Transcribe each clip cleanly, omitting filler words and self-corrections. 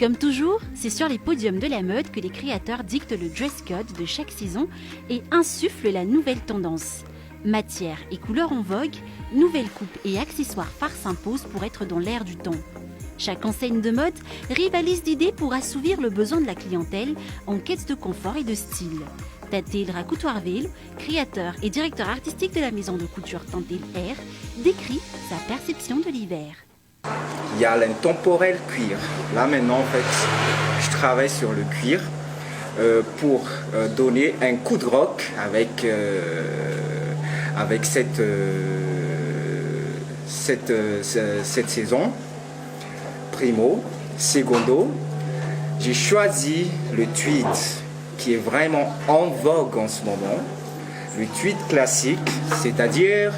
Comme toujours, c'est sur les podiums de la mode que les créateurs dictent le dress code de chaque saison et insufflent la nouvelle tendance. Matière et couleurs en vogue, nouvelles coupes et accessoires phares s'imposent pour être dans l'air du temps. Chaque enseigne de mode rivalise d'idées pour assouvir le besoin de la clientèle en quête de confort et de style. Tatil Rakoutoirville, créateur et directeur artistique de la maison de couture Tantil Air, décrit sa perception de l'hiver. Il y a l'intemporel cuir. Là maintenant, en fait, je travaille sur le cuir pour donner un coup de rock avec cette saison. Primo, secondo, j'ai choisi le tweed qui est vraiment en vogue en ce moment. Le tweed classique, c'est-à-dire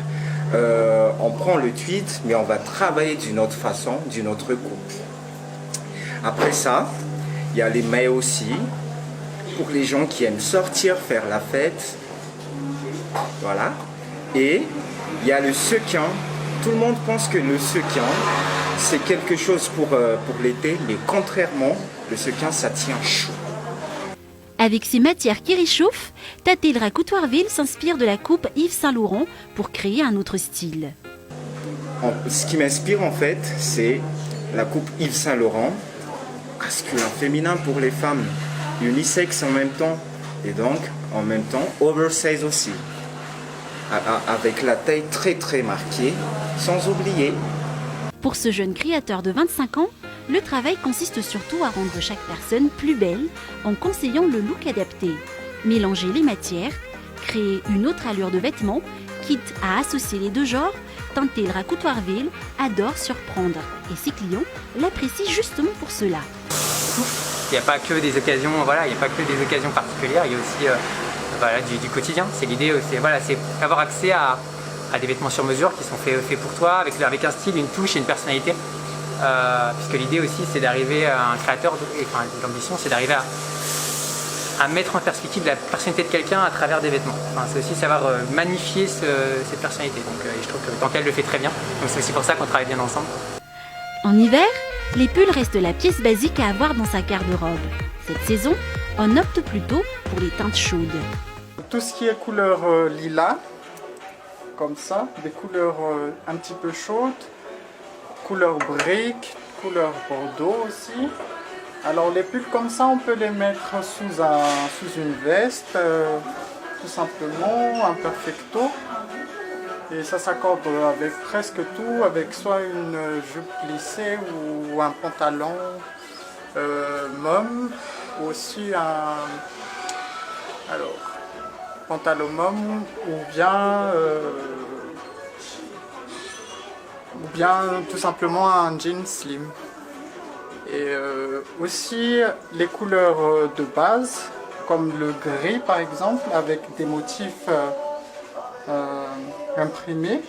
on prend le tweed mais on va travailler d'une autre façon, d'une autre coupe. Après ça, il y a les maillots aussi, pour les gens qui aiment sortir, faire la fête. Voilà. Et il y a le sequin. Tout le monde pense que le sequin, c'est quelque chose pour l'été, mais contrairement, le sequin, ça tient chaud. Avec ces matières qui réchauffent, Tatil Rakoutoirville s'inspire de la coupe Yves Saint Laurent pour créer un autre style. Ce qui m'inspire en fait, c'est la coupe Yves Saint Laurent, masculin, féminin pour les femmes, unisexe en même temps, et donc en même temps oversize aussi, avec la taille très très marquée, sans oublier. Pour ce jeune créateur de 25 ans, le travail consiste surtout à rendre chaque personne plus belle en conseillant le look adapté. Mélanger les matières, créer une autre allure de vêtements, quitte à associer les deux genres, Tatil Rakoutoirville adore surprendre et ses clients l'apprécient justement pour cela. Il n'y a pas que des occasions, il n'y a pas que des occasions particulières, il y a aussi du quotidien. C'est l'idée, c'est avoir accès à des vêtements sur mesure qui sont faits pour toi, avec un style, une touche et une personnalité. Puisque l'idée aussi c'est d'arriver à un créateur, l'ambition c'est d'arriver à mettre en perspective la personnalité de quelqu'un à travers des vêtements. C'est aussi savoir magnifier cette personnalité. Donc je trouve que Tantil le fait très bien. Donc c'est aussi pour ça qu'on travaille bien ensemble. En hiver, les pulls restent la pièce basique à avoir dans sa garde-robe. Cette saison, on opte plutôt pour les teintes chaudes. Tout ce qui est couleur lilas, comme ça, des couleurs un petit peu chaudes, couleur brique, couleur bordeaux aussi. Alors les pulls comme ça, on peut les mettre sous une veste, tout simplement, un perfecto. Et ça s'accorde avec presque tout, avec soit une jupe plissée ou un pantalon mom, ou aussi pantalon mom, ou bien tout simplement un jean slim. Et aussi les couleurs de base, comme le gris par exemple, avec des motifs imprimés.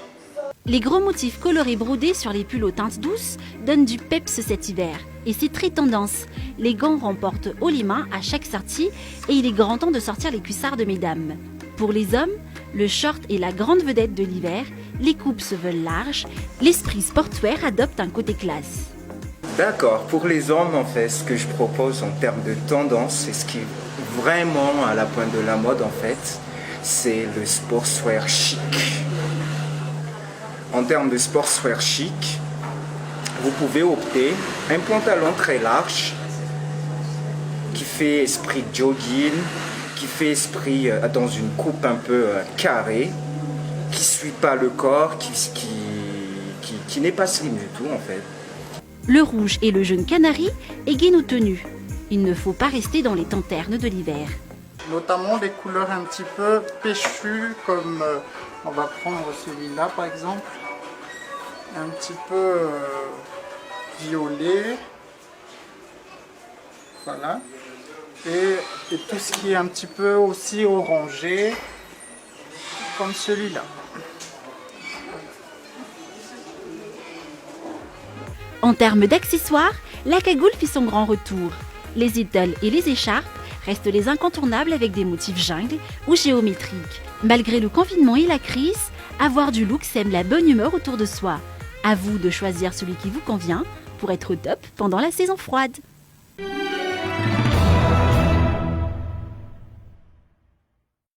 Les gros motifs colorés brodés sur les pulls aux teintes douces donnent du peps cet hiver. Et c'est très tendance. Les gants remportent haut les mains à chaque sortie et il est grand temps de sortir les cuissards de mesdames. Pour les hommes, le short est la grande vedette de l'hiver, les coupes se veulent larges, l'esprit sportwear adopte un côté classe. D'accord, pour les hommes en fait, ce que je propose en termes de tendance, c'est ce qui est vraiment à la pointe de la mode en fait, c'est le sportswear chic. En termes de sportswear chic, vous pouvez opter un pantalon très large qui fait esprit jogging, qui fait esprit dans une coupe un peu carrée, qui ne suit pas le corps, qui n'est pas slim du tout en fait. Le rouge et le jaune canari égayent nos tenues. Il ne faut pas rester dans les temps ternes de l'hiver. Notamment des couleurs un petit peu péchues, comme on va prendre celui-là par exemple, un petit peu violet, voilà, et tout ce qui est un petit peu aussi orangé, comme celui-là. En termes d'accessoires, la cagoule fit son grand retour. Les étoiles et les écharpes restent les incontournables avec des motifs jungle ou géométriques. Malgré le confinement et la crise, avoir du look sème la bonne humeur autour de soi. À vous de choisir celui qui vous convient pour être au top pendant la saison froide.